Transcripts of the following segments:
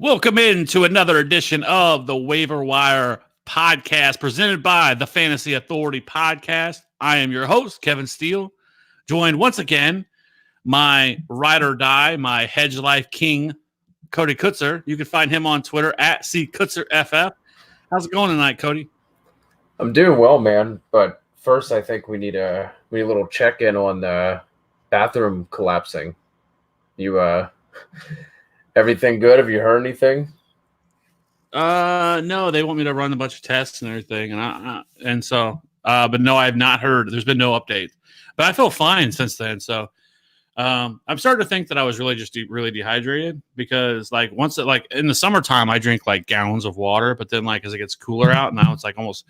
Welcome into another edition of the Waiver Wire podcast presented by the Fantasy Authority podcast. I am your host, Kevin Steele, joined once again my ride or die, my hedge life king, Cody Kutzer. You can find him on Twitter at CKutzerFF. How's it going tonight, Cody? I'm doing well, man. But first, I think we need a little check-in on the bathroom collapsing. Everything good? Have you heard anything? No, they want me to run a bunch of tests and everything, but no, I have not heard. There's been no update, but I feel fine since then. So, I'm starting to think that I was really just really dehydrated because, like, in the summertime, I drink like gallons of water, but then like as it gets cooler out, now it's like almost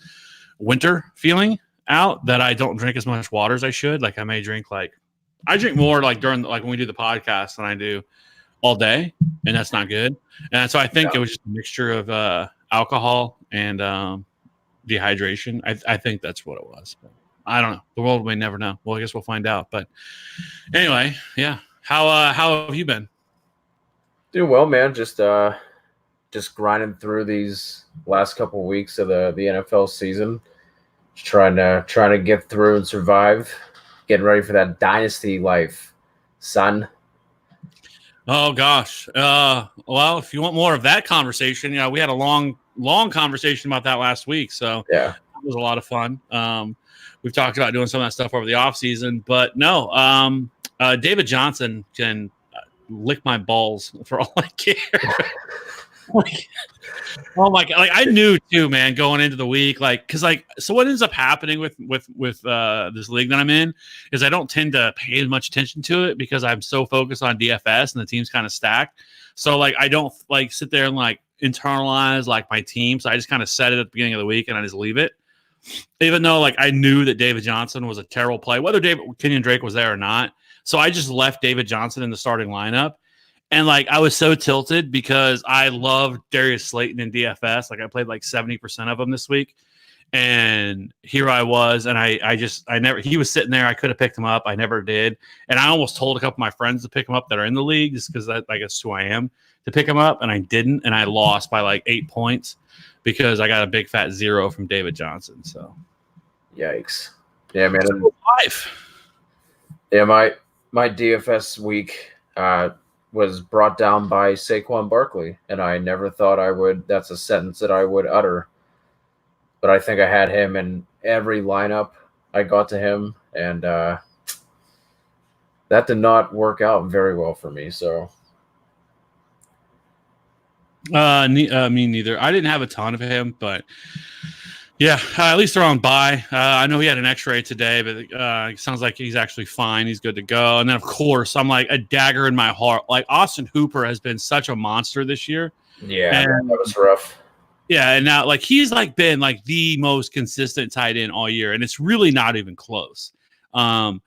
winter feeling out that I don't drink as much water as I should. Like, I drink more like during when we do the podcast than I do all day, and that's not good. And so I think it was just a mixture of alcohol and dehydration. I think that's what it was. But I don't know. The world may never know. Well, I guess we'll find out. But anyway, yeah. How have you been? Doing well, man. Just grinding through these last couple of weeks of the NFL season. Just trying to get through and survive. Getting ready for that dynasty life, son. Oh gosh. Well, if you want more of that conversation, we had a long conversation about that last week. So yeah, it was a lot of fun. We've talked about doing some of that stuff over the off season, but no, David Johnson can lick my balls for all I care. Oh my god! Like, I knew too, man, going into the week, so what ends up happening with this league that I'm in is I don't tend to pay as much attention to it because I'm so focused on DFS and the team's kind of stacked. So I don't sit there and internalize my team. So I just kind of set it at the beginning of the week and I just leave it, even though I knew that David Johnson was a terrible play, whether Kenyon Drake was there or not. So I just left David Johnson in the starting lineup. And I was so tilted because I loved Darius Slayton in DFS. I played 70% of them this week. And here I was. And he was sitting there. I could have picked him up. I never did. And I almost told a couple of my friends to pick him up that are in the league just because that's who I am, to pick him up. And I didn't. And I lost by 8 points because I got a big fat 0 from David Johnson. So, yikes. Yeah, man. Yeah, my DFS week, was brought down by Saquon Barkley, and I never thought that's a sentence that I would utter. But I think I had him in every lineup I got to him, and that did not work out very well for me. So, me neither. I didn't have a ton of him, but yeah, at least they're on bye. I know he had an X-ray today, but it sounds like he's actually fine. He's good to go. And then, of course, I'm a dagger in my heart. Austin Hooper has been such a monster this year. Yeah, that was rough. Yeah, and now he's been the most consistent tight end all year, and it's really not even close. I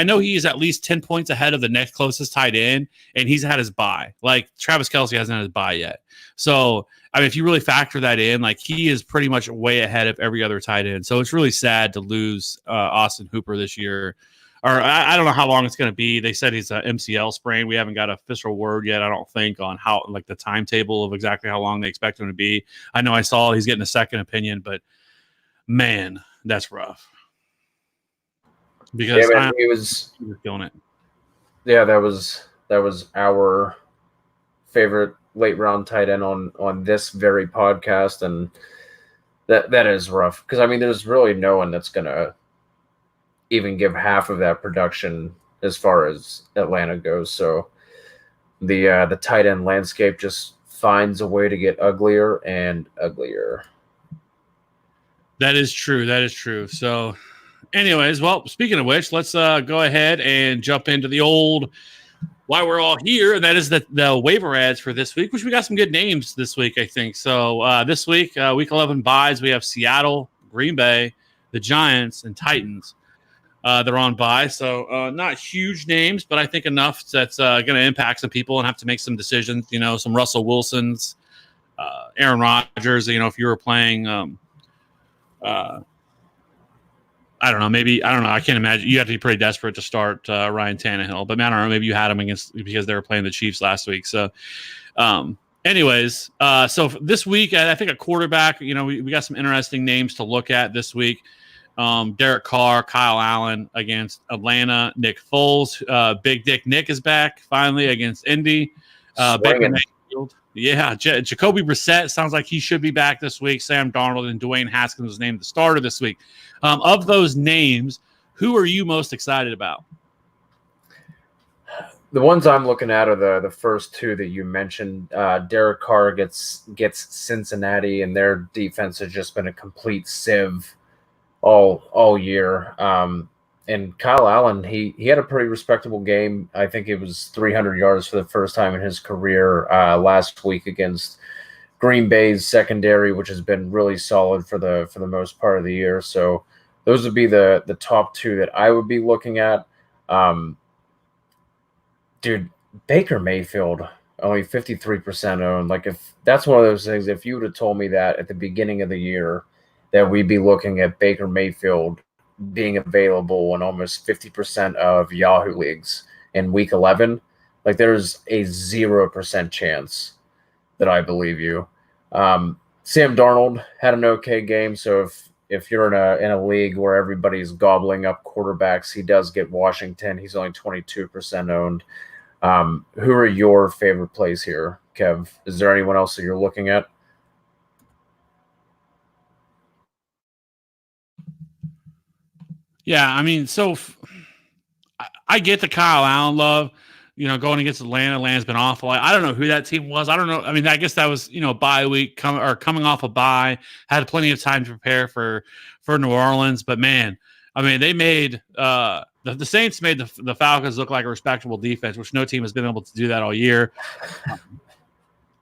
know he's at least 10 points ahead of the next closest tight end, and he's had his bye. Travis Kelce hasn't had his bye yet. So, if you really factor that in, he is pretty much way ahead of every other tight end. So it's really sad to lose Austin Hooper this year. Or I don't know how long it's going to be. They said he's an MCL sprain. We haven't got an official word yet, I don't think, on how the timetable of exactly how long they expect him to be. I know I saw he's getting a second opinion, but man, that's rough. Because he was feeling it. Yeah, that was our favorite late round tight end on this very podcast, and that is rough because there's really no one that's gonna even give half of that production as far as Atlanta goes. So the tight end landscape just finds a way to get uglier and uglier. That is true. So anyways, well, speaking of which, let's go ahead and jump into the old why we're all here, and that is the waiver ads for this week, which we got some good names this week, I think. So this week, week 11 buys, we have Seattle, Green Bay, the Giants, and Titans. They're on bye, so not huge names, but I think enough that's going to impact some people and have to make some decisions. Some Russell Wilsons, Aaron Rodgers. If you were playing I don't know. Maybe I don't know. I can't imagine. You have to be pretty desperate to start Ryan Tannehill. But man, I don't know. Maybe you had him against because they were playing the Chiefs last week. So anyways, so this week, I think a quarterback, we got some interesting names to look at this week. Derek Carr, Kyle Allen against Atlanta, Nick Foles, Big Dick Nick is back finally against Indy, Baker Mayfield. Yeah, Jacoby Brissett sounds like he should be back this week. Sam Darnold and Dwayne Haskins was named the starter this week. Of those names, who are you most excited about? The ones I'm looking at are the first two that you mentioned. Derek Carr gets Cincinnati, and their defense has just been a complete sieve all year. And Kyle Allen, he had a pretty respectable game. I think it was 300 yards for the first time in his career last week against Green Bay's secondary, which has been really solid for the most part of the year. So those would be the top two that I would be looking at. Dude, Baker Mayfield, only 53% owned. Like, if that's one of those things, if you would have told me that at the beginning of the year, that we'd be looking at Baker Mayfield being available in almost 50% of Yahoo leagues in week 11, like, there's a 0% chance that I believe you. Sam Darnold had an okay game, so if you're in a league where everybody's gobbling up quarterbacks, he does get Washington. He's only 22% owned. Who are your favorite plays here, Kev? Is there anyone else that you're looking at? Yeah, I mean, so I get the Kyle Allen love, going against Atlanta. Atlanta's been awful. I don't know who that team was. I don't know. I mean, I guess that was, bye week coming off a bye, had plenty of time to prepare for New Orleans. But man, I mean, they made the Saints made the Falcons look like a respectable defense, which no team has been able to do that all year.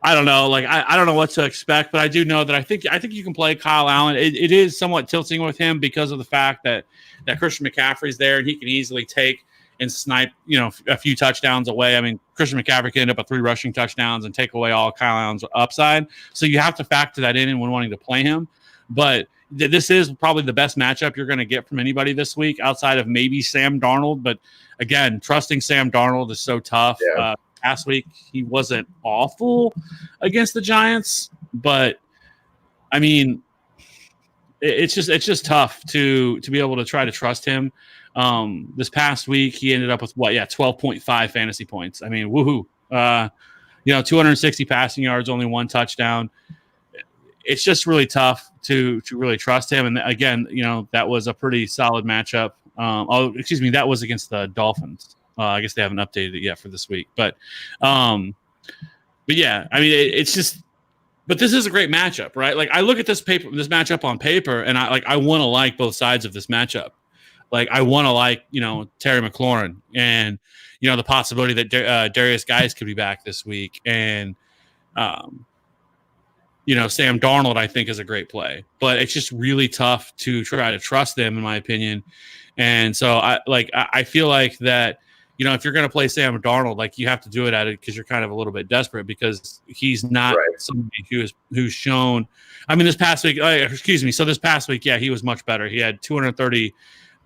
I don't know. Like, I don't know what to expect, but I do know that I think you can play Kyle Allen. It is somewhat tilting with him because of the fact that Christian McCaffrey's there and he can easily take and snipe, a few touchdowns away. I mean, Christian McCaffrey can end up with 3 rushing touchdowns and take away all Kyle Allen's upside. So you have to factor that in when wanting to play him. But this is probably the best matchup you're going to get from anybody this week outside of maybe Sam Darnold. But again, trusting Sam Darnold is so tough. Yeah. Last week, he wasn't awful against the Giants, but I mean, it's just tough to be able to try to trust him. This past week, he ended up with 12.5 fantasy points. I mean, woohoo! 260 passing yards, only 1 touchdown. It's just really tough to really trust him. And again, that was a pretty solid matchup. That was against the Dolphins. I guess they haven't updated it yet for this week, but yeah, I mean, it's just, but this is a great matchup, right? Like, I look at this matchup on paper, and I want to like both sides of this matchup. Like, I want to like, Terry McLaurin and, the possibility that Darius Guice could be back this week. And, Sam Darnold, I think, is a great play, but it's just really tough to try to trust them, in my opinion. And so I feel like that, if you're going to play Sam Darnold, like, you have to do it at it because you're kind of a little bit desperate because he's not somebody who's shown. I mean, this past week, So this past week, yeah, he was much better. He had 230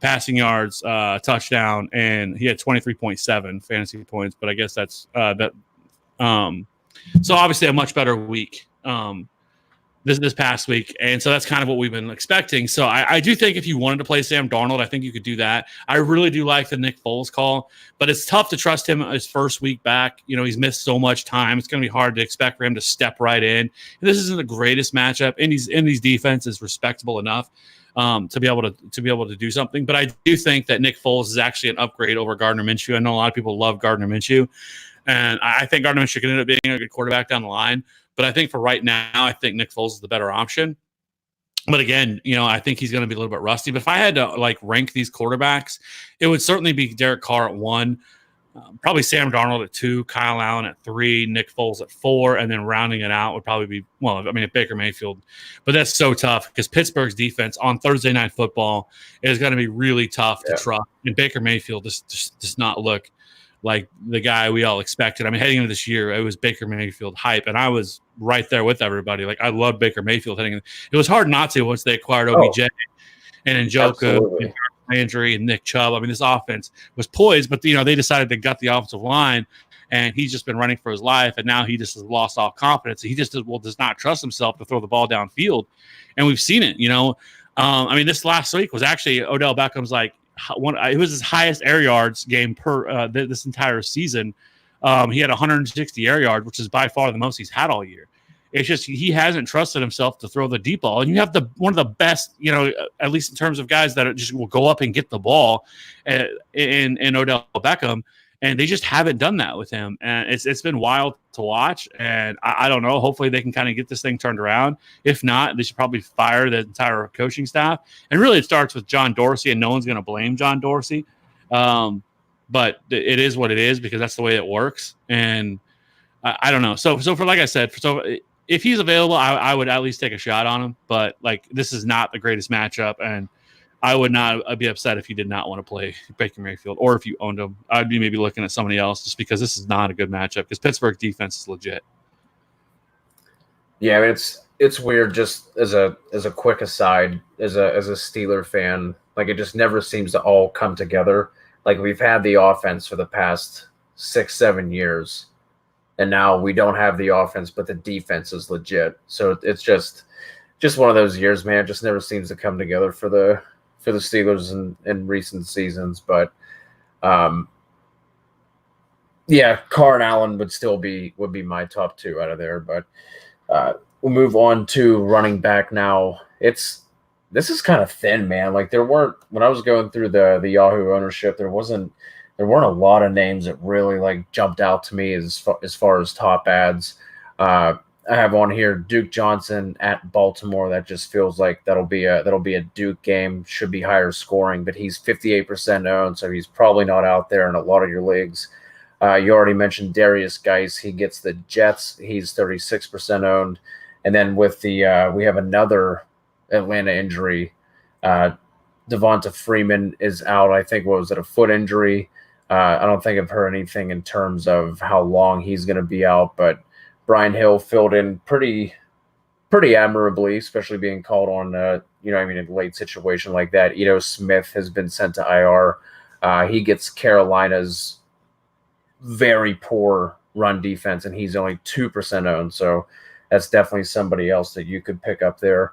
passing yards, touchdown, and he had 23.7 fantasy points. But I guess that's that. So obviously a much better week. This past week. And so that's kind of what we've been expecting. So I do think if you wanted to play Sam Darnold, I think you could do that. I really do like the Nick Foles call, but it's tough to trust him his first week back. He's missed so much time. It's going to be hard to expect for him to step right in. And this isn't the greatest matchup. Indy's defense is respectable enough to be able to do something. But I do think that Nick Foles is actually an upgrade over Gardner Minshew. I know a lot of people love Gardner Minshew, and I think Gardner Minshew can end up being a good quarterback down the line. But I think for right now, I think Nick Foles is the better option. But again, I think he's going to be a little bit rusty. But if I had to rank these quarterbacks, it would certainly be Derek Carr at 1, probably Sam Darnold at 2, Kyle Allen at 3, Nick Foles at 4, and then rounding it out would probably be Baker Mayfield. But that's so tough because Pittsburgh's defense on Thursday Night Football is going to be really tough to trust. And Baker Mayfield just does not look like the guy we all expected. I mean, heading into this year, it was Baker Mayfield hype, and I was right there with everybody. Like, I love Baker Mayfield heading in. It was hard not to once they acquired OBJ and Njoku and Landry and Nick Chubb. I mean, this offense was poised, but they decided to gut the offensive line, and he's just been running for his life, and now he just has lost all confidence. He just does not trust himself to throw the ball downfield, and we've seen it. I mean, this last week was actually Odell Beckham's like it was his highest air yards game per this entire season. He had 160 air yards, which is by far the most he's had all year. It's just he hasn't trusted himself to throw the deep ball. And you have one of the best, at least in terms of guys that just will go up and get the ball in Odell Beckham. And they just haven't done that with him. And it's been wild to watch. And I don't know. Hopefully they can kind of get this thing turned around. If not, they should probably fire the entire coaching staff. And really it starts with John Dorsey, and no one's going to blame John Dorsey. But it is what it is because that's the way it works. And I don't know. So for like I said, if he's available, I would at least take a shot on him. But like this is not the greatest matchup, and I would not be upset if you did not want to play Baker Mayfield, or if you owned him. I'd be maybe looking at somebody else just because this is not a good matchup because Pittsburgh defense is legit. Yeah, I mean, it's weird. Just as a quick aside, as a Steeler fan, like it just never seems to all come together. Like we've had the offense for the past 6-7 years, and now we don't have the offense, but the defense is legit. So it's just one of those years, man. It just never seems to come together for the Steelers in recent seasons. But yeah, Carr and Allen would be my top two out of there. But we'll move on to running back now. This is kind of thin, man. Like when I was going through the Yahoo ownership, there weren't a lot of names that really like jumped out to me as far as top ads. I have on here Duke Johnson at Baltimore. That just feels like that'll be a Duke game. Should be higher scoring, but he's 58% owned, so he's probably not out there in a lot of your leagues. You already mentioned Darius Geis. He gets the Jets. He's 36% owned, and then with the we have another Atlanta injury. Devonta Freeman is out. I think a foot injury. I don't think I've heard anything in terms of how long he's going to be out, but Brian Hill filled in pretty admirably, especially being called on, in a late situation like that. Ito Smith has been sent to IR. He gets Carolina's very poor run defense, and he's only 2% owned. So that's definitely somebody else that you could pick up there.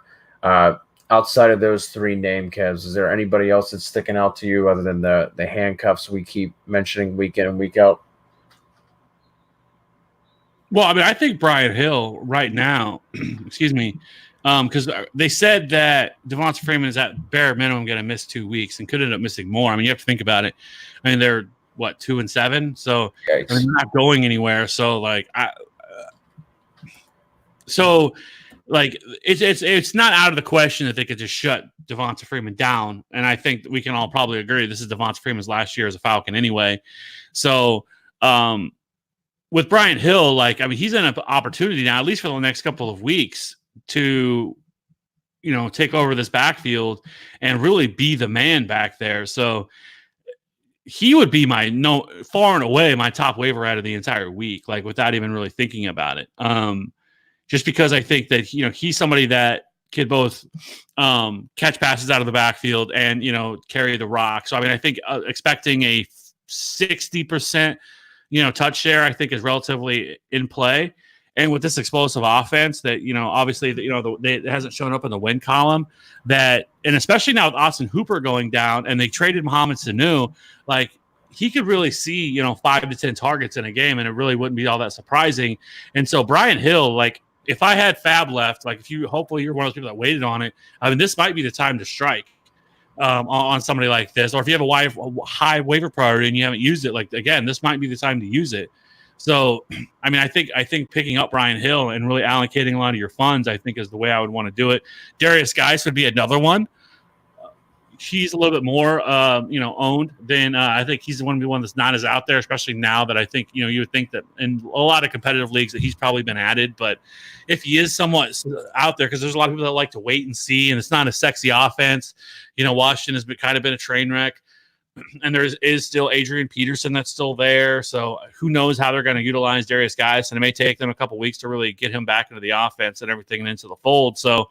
Outside of those three name Kevs, is there anybody else that's sticking out to you other than the handcuffs we keep mentioning week in and week out? Well, I mean, I think Brian Hill right now, excuse me, because they said that Devonta Freeman is at bare minimum going to miss 2 weeks and could end up missing more. I mean, you have to think about it. I mean, they're 2-7, so they're not going anywhere. So it's not out of the question that they could just shut Devonta Freeman down. And I think we can all probably agree this is Devonta Freeman's last year as a Falcon anyway. So with Brian Hill, he's in an opportunity now, at least for the next couple of weeks, to take over this backfield and really be the man back there. So he would be far and away my top waiver out of the entire week, without even really thinking about it. Just because I think that, he's somebody that could both catch passes out of the backfield and, carry the rock. So, I mean, I think expecting a 60%, touch share, I think is relatively in play. And with this explosive offense that, obviously, it hasn't shown up in the win column and especially now with Austin Hooper going down and they traded Mohamed Sanu, he could really see, 5 to 10 targets in a game, and it really wouldn't be all that surprising. And so Brian Hill, if I had Fab left, hopefully you're one of those people that waited on it. I mean, this might be the time to strike on somebody like this. Or if you have a high waiver priority and you haven't used it, again, this might be the time to use it. So, I mean, I think picking up Brian Hill and really allocating a lot of your funds, I think, is the way I would want to do it. Darius Geis would be another one. He's a little bit more, owned than I think he's the one that's not as out there, especially now that I think, you would think that in a lot of competitive leagues that he's probably been added. But if he is somewhat out there, because there's a lot of people that like to wait and see, and it's not a sexy offense. Washington has kind of been a train wreck. And there is still Adrian Peterson that's still there. So who knows how they're going to utilize Darius Geis. And it may take them a couple weeks to really get him back into the offense and everything and into the fold. So,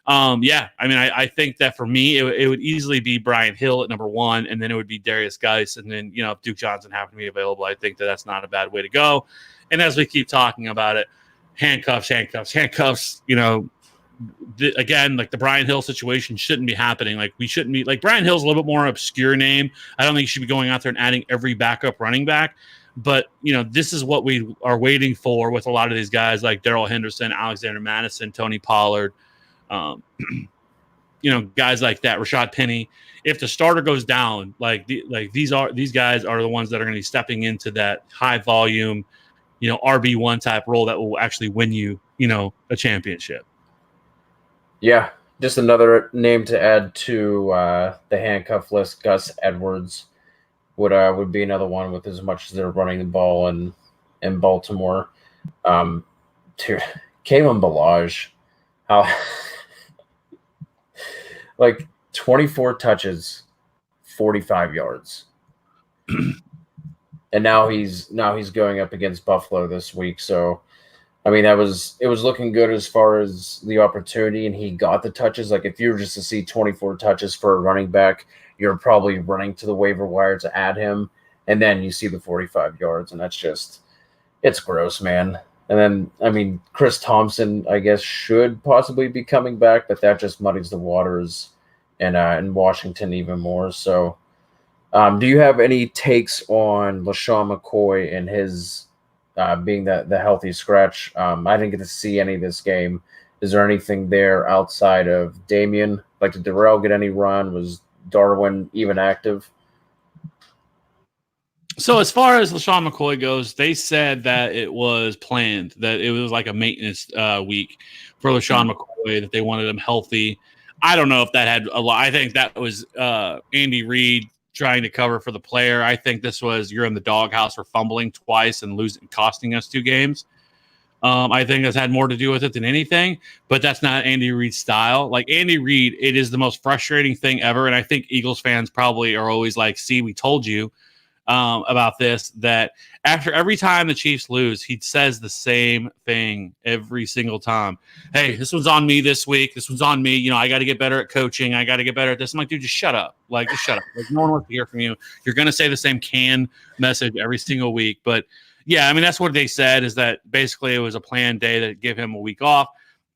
Yeah, I mean, I think that for me, it would easily be Brian Hill at number 1, and then it would be Darius Geis, and then if Duke Johnson happened to be available, I think that's not a bad way to go. And as we keep talking about it, handcuffs. Again, like the Brian Hill situation shouldn't be happening. Like we shouldn't be like Brian Hill's a little bit more obscure name. I don't think you should be going out there and adding every backup running back. But this is what we are waiting for with a lot of these guys like Darrell Henderson, Alexander Madison, Tony Pollard, guys like that, Rashad Penny. If the starter goes down, these guys are the ones that are going to be stepping into that high volume, RB1 type role that will actually win you, a championship. Yeah, just another name to add to the handcuff list. Gus Edwards would be another one with as much as they're running the ball in Baltimore. To Kalen Ballage, how 24 touches, 45 yards. And now he's going up against Buffalo this week. So, I mean, it was looking good as far as the opportunity, and he got the touches. Like, if you were just to see 24 touches for a running back, you're probably running to the waiver wire to add him, and then you see the 45 yards, and it's gross, man. And then, I mean, Chris Thompson, I guess, should possibly be coming back, but that just muddies the waters in Washington even more. So, do you have any takes on LaShawn McCoy and his being the healthy scratch? I didn't get to see any of this game. Is there anything there outside of Damian? Like, did Darrell get any run? Was Darwin even active? So as far as LaShawn McCoy goes, they said that it was planned, that it was like a maintenance week for LaShawn McCoy, that they wanted him healthy. I don't know if that had a lot. I think that was Andy Reid trying to cover for the player. I think this was you're in the doghouse for fumbling twice and costing us 2 games. I think that's had more to do with it than anything, but that's not Andy Reid's style. Like Andy Reid, it is the most frustrating thing ever. And I think Eagles fans probably are always like, see, we told you about this, that after every time the Chiefs lose, he says the same thing every single time. Hey, this one's on me this week. This one's on me. I got to get better at coaching. I got to get better at this. I'm like, dude, just shut up. Just shut up. No one wants to hear from you. You're going to say the same canned message every single week. But yeah, I mean, that's what they said, is that basically it was a planned day that give him a week off.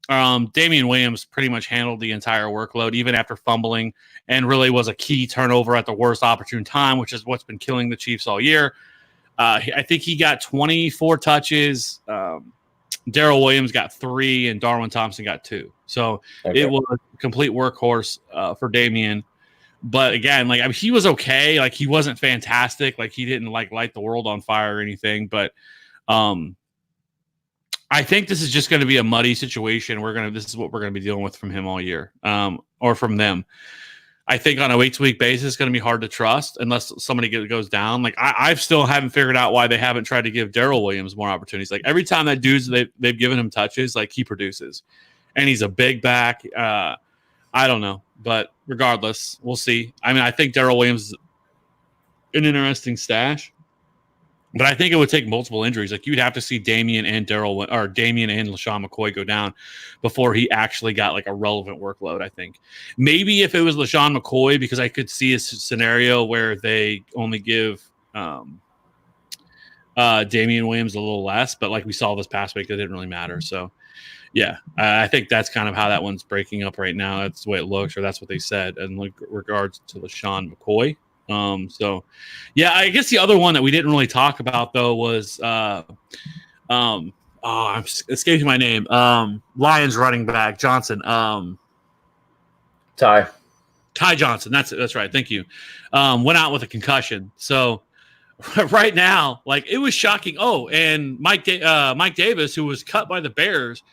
Damian Williams pretty much handled the entire workload, even after fumbling, and really was a key turnover at the worst opportune time, which is what's been killing the Chiefs all year. I think he got 24 touches. Darrell Williams got 3, and Darwin Thompson got 2. So It was a complete workhorse for Damian. But again, he was okay. Like, he wasn't fantastic. Like, he didn't light the world on fire or anything. But I think this is just going to be a muddy situation. This is what we're going to be dealing with from him all year, or from them. I think on a week-to-week basis, it's going to be hard to trust unless somebody goes down. I still haven't figured out why they haven't tried to give Darrell Williams more opportunities. Like, every time that they've given him touches, he produces, and he's a big back. I don't know, but regardless, we'll see. I mean, I think Darrell Williams is an interesting stash. But I think it would take multiple injuries. Like, you'd have to see Damian and LaShawn McCoy go down before he actually got a relevant workload. I think maybe if it was LaShawn McCoy, because I could see a scenario where they only give Damian Williams a little less, but like we saw this past week, it didn't really matter. So yeah, I think that's kind of how that one's breaking up right now. That's the way it looks, or that's what they said in regards to LaShawn McCoy. So yeah, I guess the other one that we didn't really talk about though was I'm escaping my name. Lions running back Johnson. Ty Johnson. That's right. Thank you. Went out with a concussion. So right now, it was shocking. Oh, and Mike Davis, who was cut by the Bears,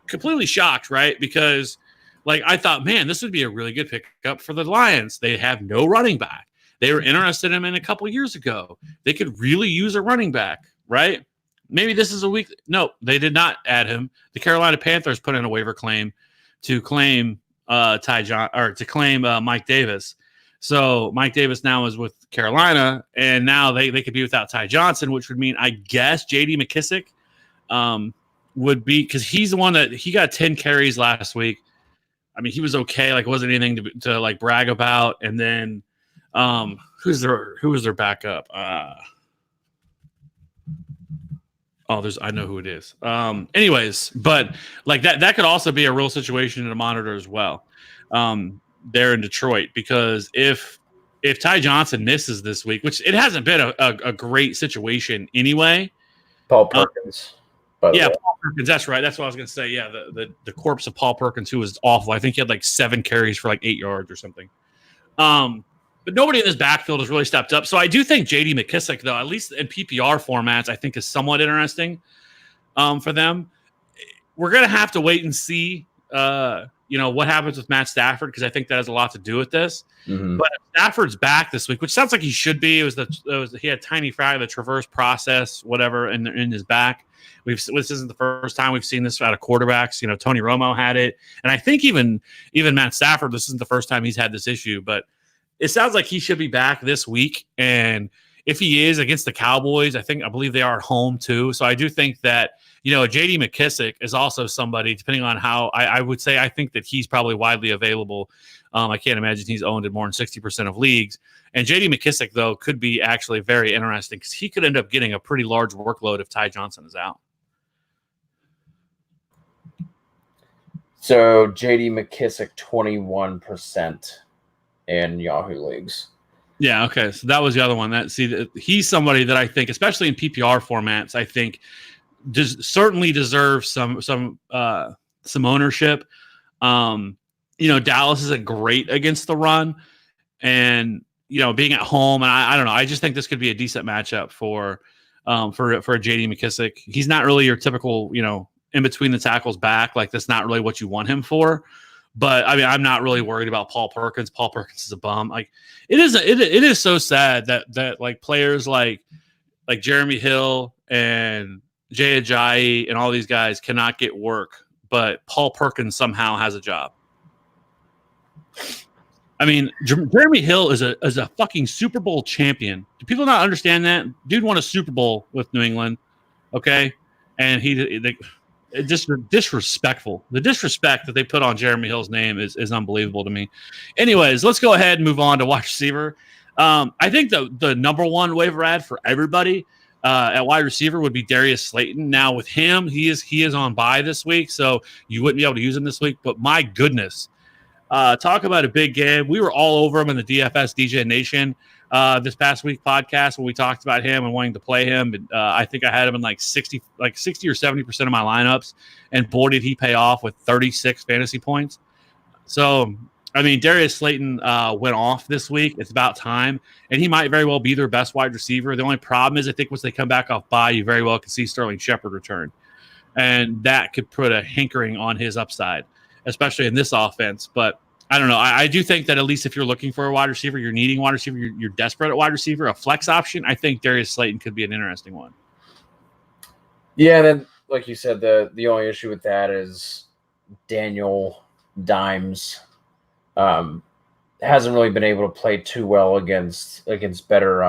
completely shocked, right? Because I thought, man, this would be a really good pickup for the Lions. They have no running back. They were interested in him in a couple years ago. They could really use a running back, right? Maybe this is a week. No, they did not add him. The Carolina Panthers put in a waiver claim to claim Mike Davis. So Mike Davis now is with Carolina, and now they could be without Ty Johnson, which would mean, I guess, J.D. McKissic would be, because he's the one that he got 10 carries last week. I mean, he was okay. Like, it wasn't anything to like brag about. And then, who was their backup? I know who it is. Anyways, but like that could also be a real situation to monitor as well. There in Detroit, because if Ty Johnson misses this week, which it hasn't been a great situation anyway. Paul Perkins. Paul Perkins. That's right. That's what I was going to say. Yeah, the corpse of Paul Perkins, who was awful. I think he had like 7 carries for like 8 yards or something. But nobody in this backfield has really stepped up. So I do think J.D. McKissic, though, at least in PPR formats, I think is somewhat interesting for them. We're going to have to wait and see, what happens with Matt Stafford, because I think that has a lot to do with this. Mm-hmm. But if Stafford's back this week, which sounds like he should be. He had a tiny fracture, the traverse process, whatever, in his back. This isn't the first time we've seen this out of quarterbacks. Tony Romo had it, and I think even Matt Stafford, this isn't the first time he's had this issue, but it sounds like he should be back this week. And if he is against the Cowboys, I believe they are at home too. So I do think that, J.D. McKissic is also somebody, depending on how I would say, I think that he's probably widely available. I can't imagine he's owned in more than 60% of leagues. And J.D. McKissic, though, could be actually very interesting because he could end up getting a pretty large workload if Ty Johnson is out. So J.D. McKissic, 21%. In Yahoo leagues. Yeah, okay. So that was the other one. He's somebody that I think, especially in PPR formats, I think certainly deserves some ownership. Dallas isn't great against the run, and being at home, and I don't know. I just think this could be a decent matchup for a J.D. McKissic. He's not really your typical in between the tackles back. Like, that's not really what you want him for. But I mean, I'm not really worried about Paul Perkins. Paul Perkins is a bum. Like, it is so sad that like players like Jeremy Hill and Jay Ajayi and all these guys cannot get work, but Paul Perkins somehow has a job. I mean, Jeremy Hill is a fucking Super Bowl champion. Do people not understand that? Dude won a Super Bowl with New England, okay, and just disrespectful. The disrespect that they put on Jeremy Hill's name is unbelievable to me. Anyways, let's go ahead and move on to wide receiver. I think the number one waiver ad for everybody at wide receiver would be Darius Slayton. Now with him, he is on bye this week, so you wouldn't be able to use him this week. But my goodness, talk about a big game. We were all over him in the DFS DJ Nation this past week podcast when we talked about him and wanting to play him. And, I think I had him in like 60 or 70% of my lineups, and boy, did he pay off with 36 fantasy points. So, I mean, Darius Slayton went off this week. It's about time, and he might very well be their best wide receiver. The only problem is, I think once they come back off bye, you very well could see Sterling Shepard return, and that could put a hankering on his upside, especially in this offense. But I don't know. I do think that at least if you're looking for a wide receiver, you're needing a wide receiver, you're desperate at wide receiver, a flex option, I think Darius Slayton could be an interesting one. Yeah, and then like you said, the only issue with that is Daniel Dimes hasn't really been able to play too well against better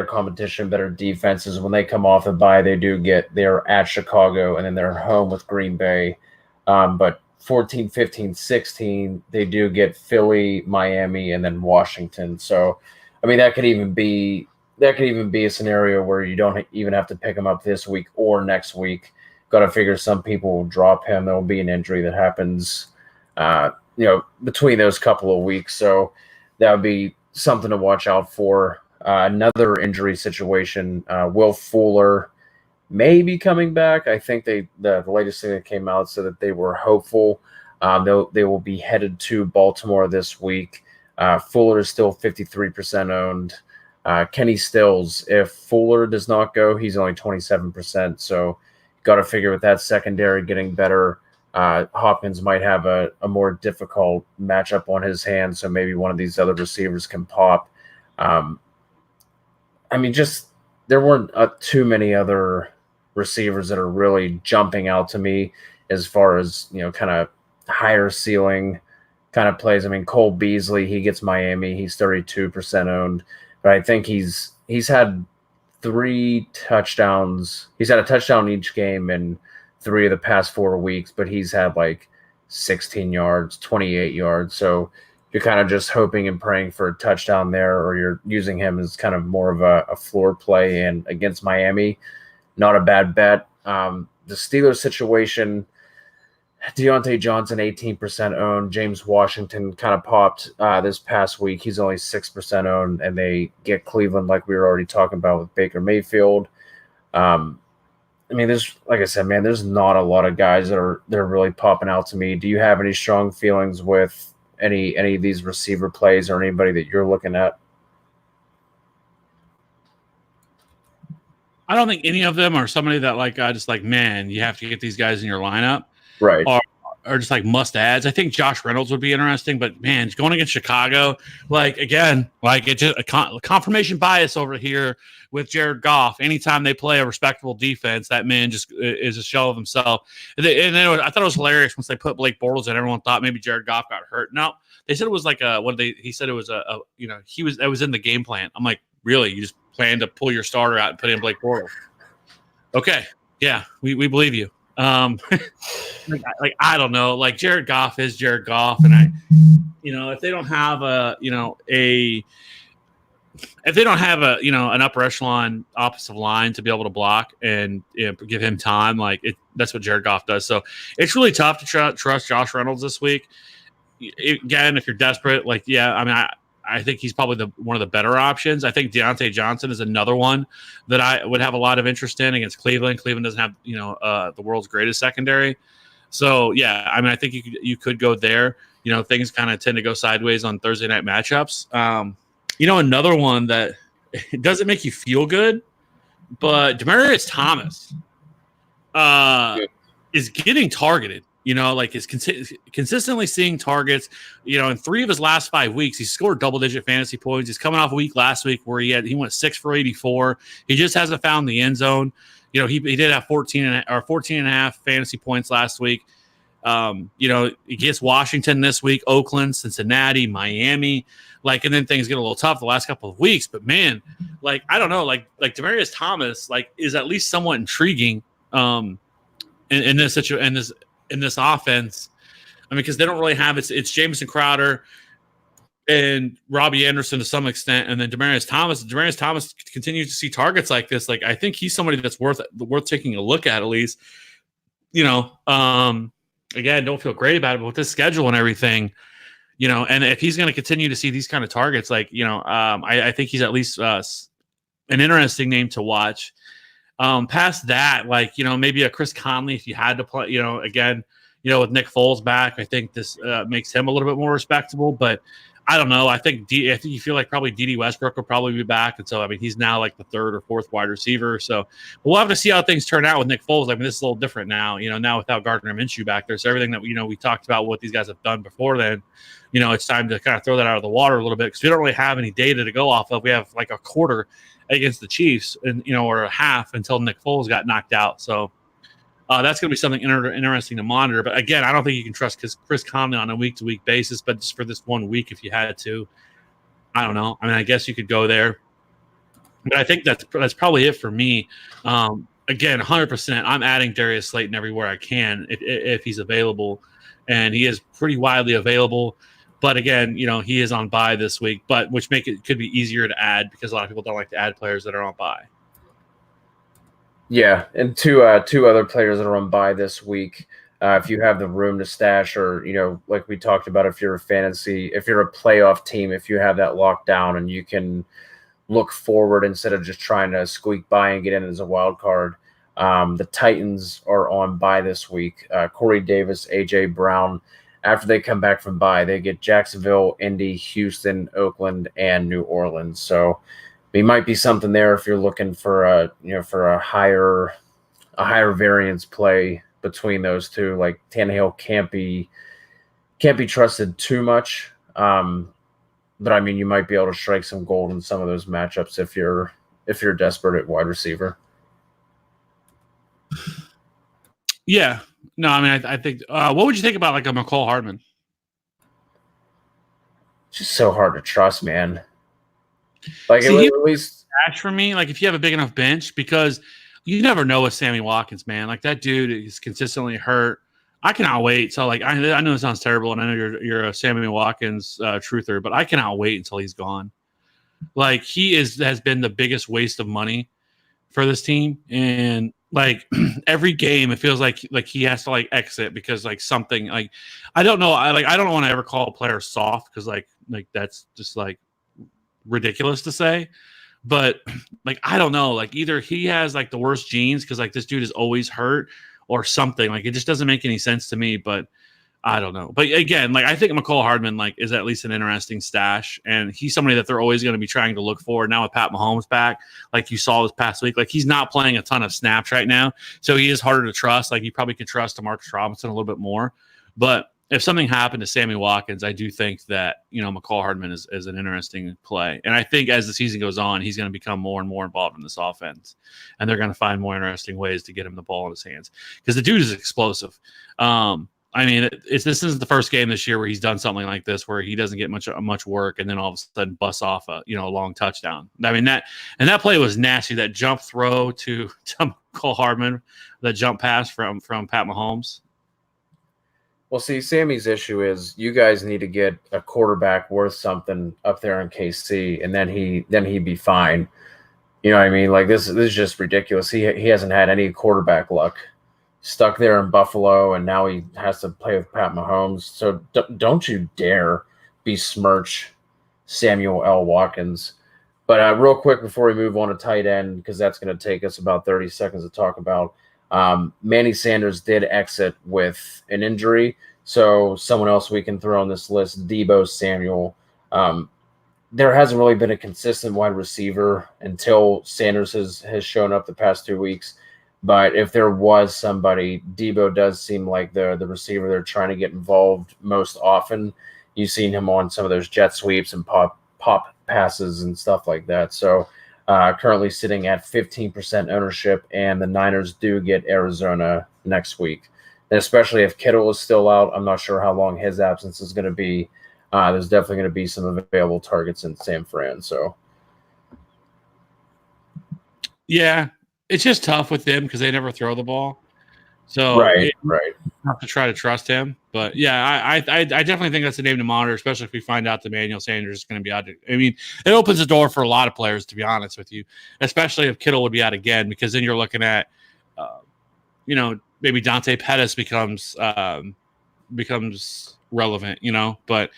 competition, better defenses. When they come off the bye, they're at Chicago and then they're home with Green Bay. But 14, 15, 16, they do get Philly, Miami, and then Washington. So, I mean, that could even be a scenario where you don't even have to pick him up this week or next week. Got to figure some people will drop him. There will be an injury that happens, between those couple of weeks. So that would be something to watch out for. Another injury situation, Will Fuller may be coming back. I think the latest thing that came out said that they were hopeful. They will be headed to Baltimore this week. Fuller is still 53% owned. Kenny Stills, if Fuller does not go, he's only 27%. So got to figure with that secondary getting better. Hopkins might have a more difficult matchup on his hands, so maybe one of these other receivers can pop. There weren't too many other receivers that are really jumping out to me as far as, kind of higher ceiling kind of plays. I mean, Cole Beasley, he gets Miami. He's 32% owned, but I think he's had 3 touchdowns. He's had a touchdown each game in 3 of the past 4 weeks, but he's had like 16 yards, 28 yards. So you're kind of just hoping and praying for a touchdown there, or you're using him as kind of more of a floor play. And against Miami, not a bad bet. The Steelers situation, Deontay Johnson, 18% owned. James Washington kind of popped this past week. He's only 6% owned, and they get Cleveland like we were already talking about with Baker Mayfield. I mean, there's, like I said, man, there's not a lot of guys that are really popping out to me. Do you have any strong feelings with any of these receiver plays or anybody that you're looking at? I don't think any of them are somebody that like just like, man, you have to get these guys in your lineup, right? Or just like must adds. I think Josh Reynolds would be interesting, but man, going against Chicago, like again, like it's just a confirmation bias over here with Jared Goff. Anytime they play a respectable defense, that man just is a shell of himself. And I thought it was hilarious once they put Blake Bortles in. Everyone thought maybe Jared Goff got hurt. No, they said it was like he said it was that was in the game plan. I'm like, really? You just plan to pull your starter out and put in Blake Bortles? Okay, yeah, we believe you. Like I don't know, like Jared Goff is Jared Goff, and if they don't have an upper echelon offensive line to be able to block and give him time, that's what Jared Goff does. So it's really tough to trust Josh Reynolds this week. Again, if you're desperate, I think he's probably one of the better options. I think Deontay Johnson is another one that I would have a lot of interest in against Cleveland. Cleveland doesn't have, the world's greatest secondary. So, yeah, I think you could go there. Things kind of tend to go sideways on Thursday night matchups. Another one that it doesn't make you feel good, but Demaryius Thomas is getting targeted. Is consistently seeing targets. In 3 of his last 5 weeks, he scored double-digit fantasy points. He's coming off a week last week where he went 6 for 84. He just hasn't found the end zone. He did have 14 and a half fantasy points last week. He gets Washington this week, Oakland, Cincinnati, Miami. And then things get a little tough the last couple of weeks. But man, I don't know, like Demaryius Thomas, is at least somewhat intriguing in this situation. In this offense, because they don't really have it's Jamison Crowder and Robbie Anderson to some extent, and then Demaryius Thomas. Demaryius Thomas continues to see targets like this. I think he's somebody that's worth taking a look at least. Again, don't feel great about it, but with this schedule and everything, and if he's going to continue to see these kind of targets, I think he's at least an interesting name to watch. Past that, maybe a Chris Conley if you had to play, again, with Nick Foles back, I think this makes him a little bit more respectable, but I don't know. I think you feel like probably D.D. Westbrook will probably be back. And so, he's now like the 3rd or 4th wide receiver. So we'll have to see how things turn out with Nick Foles. This is a little different now, now without Gardner Minshew back there. So everything that, we talked about what these guys have done before then, it's time to kind of throw that out of the water a little bit because we don't really have any data to go off of. We have like a quarter against the Chiefs and, or a half until Nick Foles got knocked out. So that's going to be something interesting to monitor. But again, I don't think you can trust Chris Conley on a week-to-week basis, but just for this 1 week, if you had to, I don't know. I guess you could go there. But I think that's probably it for me. Again, 100%, I'm adding Darius Slayton everywhere I can if he's available. And he is pretty widely available. But again, he is on bye this week, which could be easier to add because a lot of people don't like to add players that are on bye. Yeah, and two other players that are on bye this week. If you have the room to stash, or like we talked about, if you're a playoff team, if you have that locked down and you can look forward instead of just trying to squeak by and get in as a wild card. The Titans are on bye this week. Corey Davis, AJ Brown. After they come back from bye, they get Jacksonville, Indy, Houston, Oakland, and New Orleans. So it might be something there if you're looking for a higher variance play between those two. Like Tannehill can't be trusted too much. But you might be able to strike some gold in some of those matchups if you're desperate at wide receiver. Yeah. No, I think what would you think about like a McCole Hardman? It's just so hard to trust, man. At least for me, if you have a big enough bench, because you never know with Sammy Watkins, man. That dude is consistently hurt. I cannot wait. So like I know it sounds terrible, and I know you're a Sammy Watkins truther, but I cannot wait until he's gone. Like has been the biggest waste of money for this team, and like every game it feels like he has to like exit because like something like I don't know. I don't want to ever call a player soft because like that's just like ridiculous to say. But like I don't know, like either he has like the worst genes because like this dude is always hurt or something. Like it just doesn't make any sense to me. But I don't know. But again, like I think McCall Hardman like is at least an interesting stash, and he's somebody that they're always going to be trying to look for. Now with Pat Mahomes back, like you saw this past week, like he's not playing a ton of snaps right now, so he is harder to trust. Like you probably could trust Demarcus Robinson a little bit more, but if something happened to Sammy Watkins, I do think that McCall Hardman is an interesting play, and I think as the season goes on, he's going to become more and more involved in this offense, and they're going to find more interesting ways to get him the ball in his hands because the dude is explosive. I mean, this isn't the first game this year where he's done something like this, where he doesn't get much work, and then all of a sudden busts off a long touchdown. I mean that play was nasty. That jump throw to McCall Hardman, that jump pass from Pat Mahomes. Well, see, Sammy's issue is you guys need to get a quarterback worth something up there in KC, and then he'd be fine. You know what I mean? Like this is just ridiculous. He hasn't had any quarterback luck. Stuck there in Buffalo, and now he has to play with Pat Mahomes. So don't you dare besmirch Samuel L. Watkins. But real quick before we move on to tight end, because that's going to take us about 30 seconds to talk about. Manny Sanders did exit with an injury, so someone else we can throw on this list, Deebo Samuel. There hasn't really been a consistent wide receiver until Sanders has shown up the past 2 weeks. But if there was somebody, Deebo does seem like the receiver they're trying to get involved most often. You've seen him on some of those jet sweeps and pop passes and stuff like that. So currently sitting at 15% ownership, and the Niners do get Arizona next week. And especially if Kittle is still out, I'm not sure how long his absence is going to be. There's definitely going to be some available targets in San Fran. So, yeah, it's just tough with them because they never throw the ball. So right. Have to try to trust him. But yeah, I definitely think that's a name to monitor, especially if we find out that Emmanuel Sanders is going to be out. I mean, it opens the door for a lot of players, to be honest with you, especially if Kittle would be out again, because then you're looking at, maybe Dante Pettis becomes relevant, But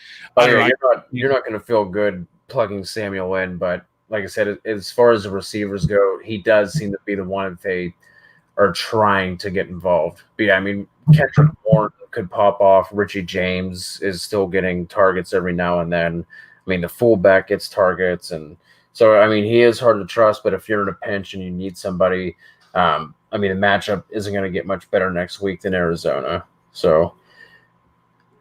you're not going to feel good plugging Samuel in, but like I said, as far as the receivers go, he does seem to be the one that they are trying to get involved. But yeah, I mean, Kendrick Bourne could pop off. Richie James is still getting targets every now and then. I mean, the fullback gets targets. And so, I mean, he is hard to trust, but if you're in a pinch and you need somebody, the matchup isn't going to get much better next week than Arizona. So,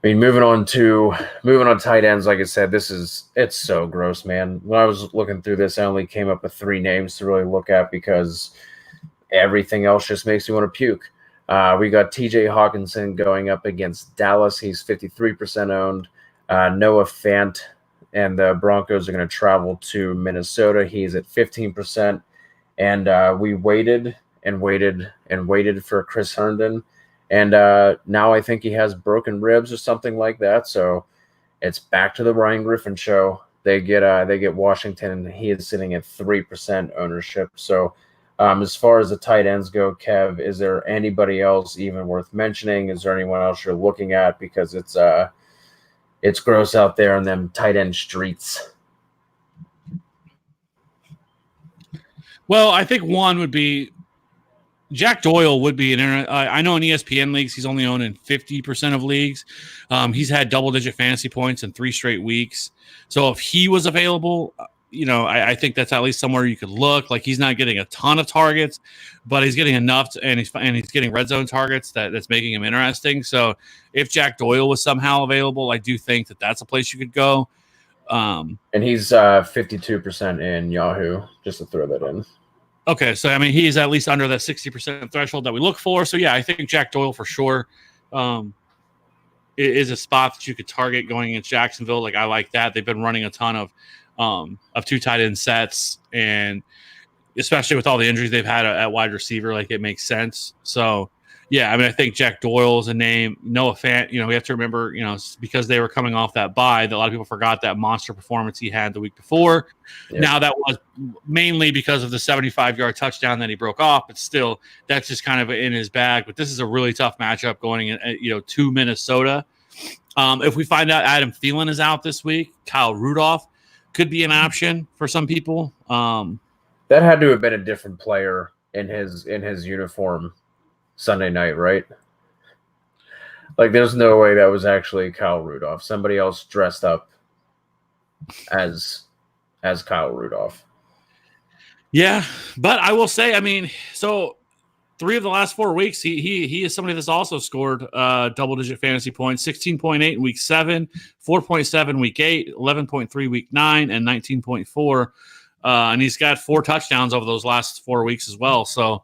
I mean, moving on tight ends, like I said, it's so gross, man. When I was looking through this, I only came up with 3 names to really look at because everything else just makes me want to puke. We got TJ Hawkinson going up against Dallas. He's 53% owned. Noah Fant and the Broncos are going to travel to Minnesota. He's at 15%. And we waited and waited and waited for Chris Herndon. And now I think he has broken ribs or something like that. So it's back to the Ryan Griffin show. They get Washington, and he is sitting at 3% ownership. So as far as the tight ends go, Kev, is there anybody else even worth mentioning? Is there anyone else you're looking at? Because it's gross out there in them tight end streets. Well, I think one would be Jack Doyle would be I know in ESPN leagues, he's only owned in 50% of leagues. He's had double-digit fantasy points in 3 straight weeks. So if he was available, I think that's at least somewhere you could look. Like he's not getting a ton of targets, but he's getting enough, and he's getting red zone targets that's making him interesting. So if Jack Doyle was somehow available, I do think that's a place you could go. And he's 52% in Yahoo, just to throw that in. Okay, so I mean he's at least under that 60% threshold that we look for. So yeah, I think Jack Doyle for sure is a spot that you could target going against Jacksonville. Like I like that. They've been running a ton of 2 tight end sets, and especially with all the injuries they've had at wide receiver, like it makes sense. So Yeah, I mean, I think Jack Doyle is a name. Noah Fant, we have to remember, because they were coming off that bye, that a lot of people forgot that monster performance he had the week before. Yep. Now, that was mainly because of the 75-yard touchdown that he broke off, but still, that's just kind of in his bag. But this is a really tough matchup going in, to Minnesota. If we find out Adam Thielen is out this week, Kyle Rudolph could be an option for some people. That had to have been a different player in his uniform Sunday night, right? Like, there's no way that was actually Kyle Rudolph. Somebody else dressed up as Kyle Rudolph. Yeah, but I will say, I mean, so 3 of the last 4 weeks, he is somebody that's also scored double-digit fantasy points, 16.8 in week 7, 4.7 week 8, 11.3 week 9, and 19.4. And he's got 4 touchdowns over those last 4 weeks as well. So,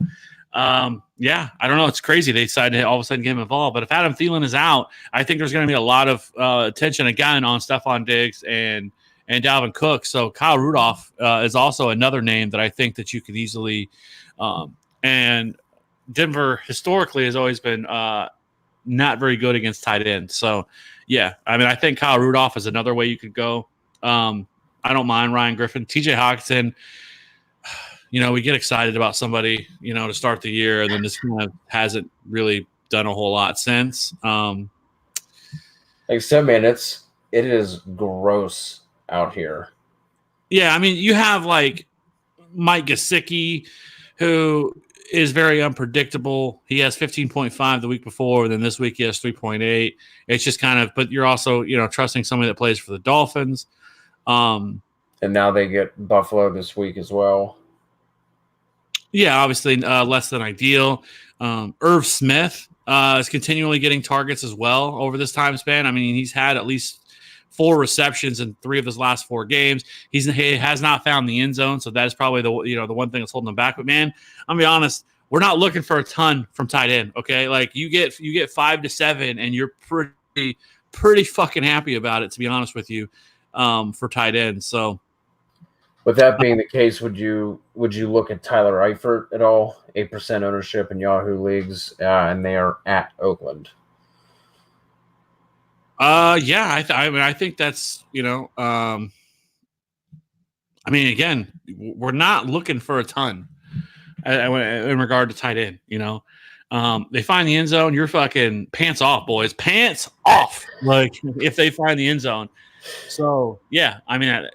yeah, I don't know. It's crazy. They decided to all of a sudden get him involved. But if Adam Thielen is out, I think there's going to be a lot of attention again on Stephon Diggs and Dalvin Cook. So Kyle Rudolph is also another name that I think that you could easily and Denver historically has always been not very good against tight ends. So, yeah, I mean, I think Kyle Rudolph is another way you could go. I don't mind Ryan Griffin. TJ Hawkinson, we get excited about somebody, to start the year, and then this kind of hasn't really done a whole lot since. Like I said, man, it is gross out here. Yeah, I mean, you have like Mike Gesicki, who is very unpredictable. He has 15.5 the week before, and then this week he has 3.8. It's just kind of, but you're also, trusting somebody that plays for the Dolphins. And now they get Buffalo this week as well. Yeah, obviously less than ideal. Irv Smith is continually getting targets as well over this time span. I mean, he's had at least 4 receptions in 3 of his last 4 games. He has not found the end zone, so that is probably the one thing that's holding him back. But man, I'm gonna be honest, we're not looking for a ton from tight end. Okay, like you get 5 to 7, and you're pretty fucking happy about it, to be honest with you, for tight end. So, with that being the case, would you look at Tyler Eifert at all? 8% ownership in Yahoo leagues, and they are at Oakland. Yeah, I think that's, I mean, again, we're not looking for a ton in regard to tight end, they find the end zone, you're fucking pants off, boys, pants off. Like if they find the end zone. So yeah, I mean,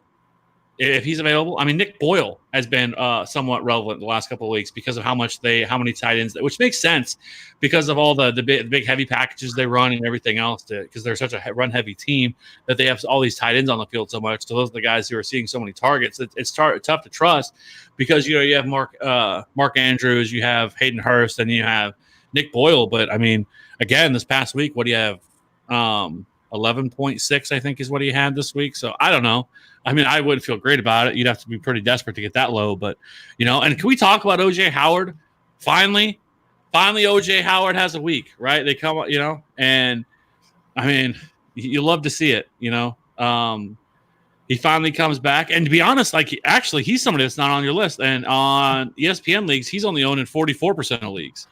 if he's available, I mean, Nick Boyle has been somewhat relevant the last couple of weeks because of how many tight ends, which makes sense because of all the big heavy packages they run and everything else, because they're such a run heavy team that they have all these tight ends on the field so much. So those are the guys who are seeing so many targets. It's tough to trust because, you have Mark Andrews, you have Hayden Hurst, and you have Nick Boyle. But I mean, again, this past week, what do you have? 11.6, I think, is what he had this week. So I don't know. I mean, I wouldn't feel great about it. You'd have to be pretty desperate to get that low. But, and can we talk about O.J. Howard? Finally, O.J. Howard has a week, right? They come, and I mean, you love to see it, He finally comes back. And to be honest, he's somebody that's not on your list. And on ESPN leagues, he's only owned in 44% of leagues.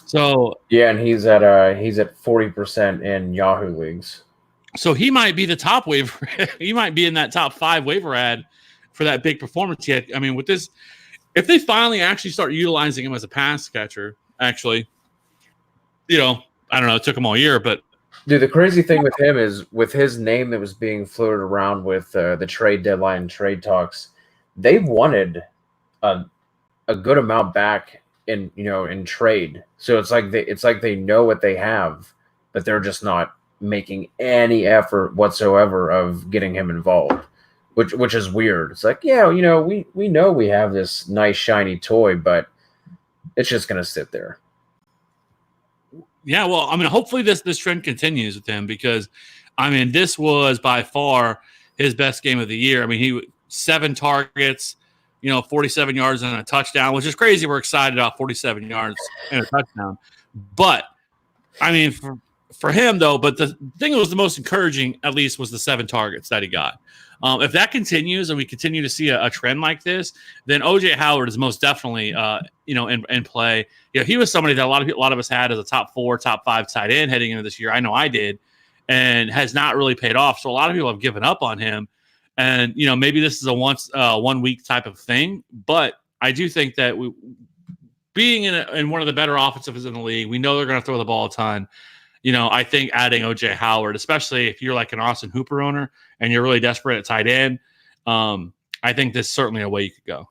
So yeah, and he's at 40% in Yahoo leagues. So he might be the top waiver. He might be in that top 5 waiver ad for that big performance yet. I mean, with this, if they finally actually start utilizing him as a pass catcher, actually, I don't know, it took him all year, but dude, the crazy thing with him is with his name that was being floated around with the trade deadline trade talks, they wanted a good amount back in trade. So it's like they know what they have, but they're just not making any effort whatsoever of getting him involved, which is weird. It's like, yeah, we know we have this nice shiny toy, but it's just gonna sit there. Yeah, well, I mean, hopefully this trend continues with him because, I mean, this was by far his best game of the year. I mean, he 7 targets, 47 yards and a touchdown, which is crazy. We're excited about 47 yards and a touchdown, but I mean, for him though, but the thing that was the most encouraging, at least, was the 7 targets that he got. If that continues and we continue to see a trend like this, then OJ Howard is most definitely, in play. He was somebody that a lot of us had as a top 4, top 5 tight end heading into this year. I know I did, and has not really paid off. So a lot of people have given up on him. And maybe this is a 1 week type of thing, but I do think that being in one of the better offensives in the league, we know they're going to throw the ball a ton. I think adding OJ Howard, especially if you're like an Austin Hooper owner and you're really desperate at tight end, I think this is certainly a way you could go.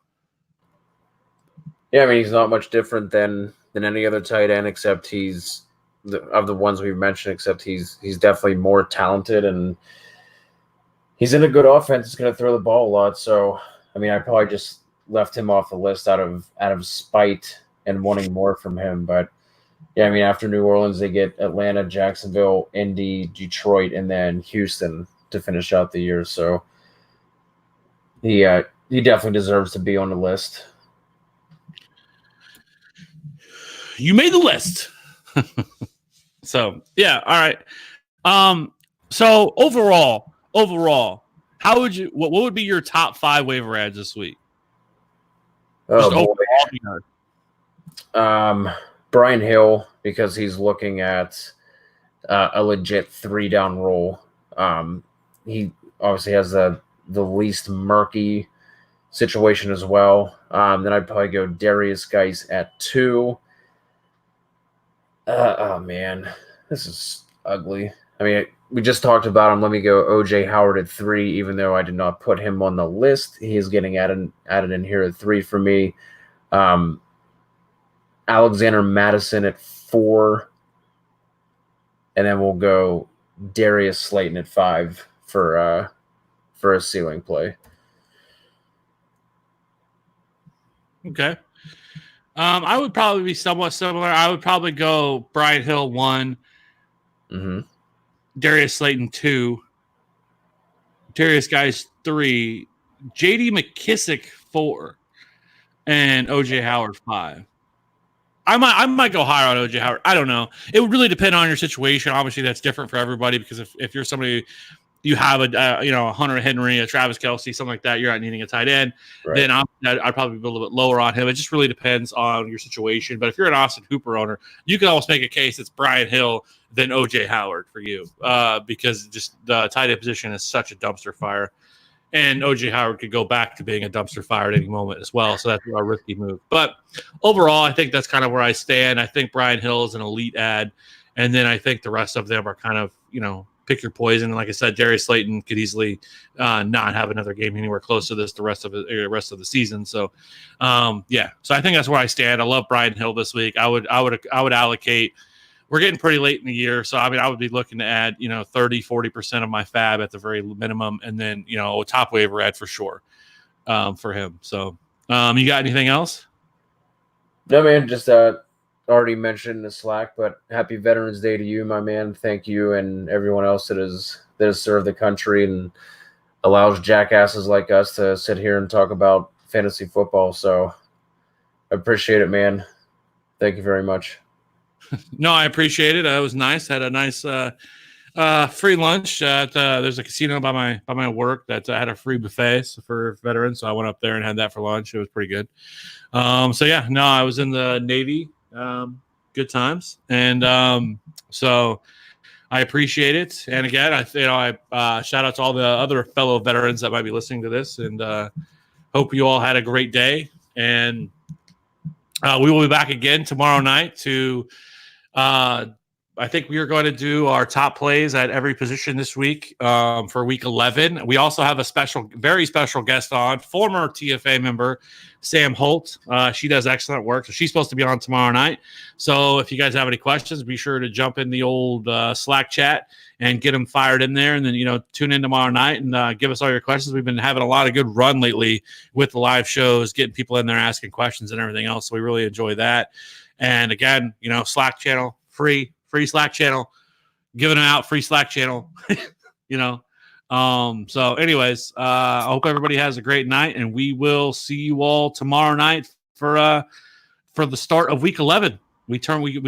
Yeah, I mean, he's not much different than any other tight end, except of the ones we've mentioned, except he's definitely more talented and he's in a good offense. He's going to throw the ball a lot. So, I mean, I probably just left him off the list out of spite and wanting more from him. But yeah, I mean, after New Orleans, they get Atlanta, Jacksonville, Indy, Detroit, and then Houston to finish out the year. So he definitely deserves to be on the list. You made the list. So yeah, all right. So overall, how would you? What would be your top 5 waiver ads this week? Oh, Brian Hill, because he's looking at a legit 3-down role. He obviously has the least murky situation as well. Then I'd probably go Darius Geis at 2. Oh man, this is ugly. I mean, we just talked about him. Let me go OJ Howard at 3, even though I did not put him on the list. He is getting added in here at 3 for me. Alexander Madison at 4. And then we'll go Darius Slayton at 5 for a ceiling play. Okay. I would probably be somewhat similar. I would probably go Brian Hill 1, Darius Slayton 2, Darius Geis 3, J.D. McKissick 4, and O.J. Howard 5. I might go higher on O.J. Howard. I don't know. It would really depend on your situation. Obviously, that's different for everybody because if you're somebody you have a Hunter Henry, a Travis Kelce, something like that, you're not needing a tight end, right, then I'd probably be a little bit lower on him. It just really depends on your situation. But if you're an Austin Hooper owner, you can almost make a case it's Brian Hill than OJ Howard for you because just the tight end position is such a dumpster fire. And OJ Howard could go back to being a dumpster fire at any moment as well. So that's a risky move. But overall, I think that's kind of where I stand. I think Brian Hill is an elite ad. And then I think the rest of them are kind of, pick your poison. And like I said, Darius Slayton could easily not have another game anywhere close to this the rest of the season. So, yeah. So I think that's where I stand. I love Brian Hill this week. I would allocate. We're getting pretty late in the year, so I would be looking to add 30-40% of my fab at the very minimum, and then a top waiver ad for sure for him. So, you got anything else? No, man. Just already mentioned in the Slack, but happy Veterans Day to you, my man. Thank you and everyone else that has served the country and allows jackasses like us to sit here and talk about fantasy football. So I appreciate it, man. Thank you very much. No, I appreciate it. It was nice. Had a nice free lunch at there's a casino by my work that had a free buffet for veterans. So I went up there and had that for lunch. It was pretty good. So yeah, no, I was in the Navy. Good times, and so I appreciate it. And again, I shout out to all the other fellow veterans that might be listening to this, and hope you all had a great day. And we will be back again tomorrow night to. I think we are going to do our top plays at every position this week for week 11. We also have a very special guest on, former TFA member, Sam Holt. She does excellent work. So she's supposed to be on tomorrow night. So if you guys have any questions, be sure to jump in the old Slack chat and get them fired in there. And then, tune in tomorrow night and give us all your questions. We've been having a lot of good run lately with the live shows, getting people in there asking questions and everything else. So we really enjoy that. And again, Slack channel, free Slack channel, giving them out free Slack channel, So anyways, I hope everybody has a great night, and we will see you all tomorrow night for the start of week 11. We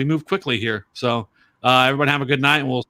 move quickly here. So everybody have a good night, and we'll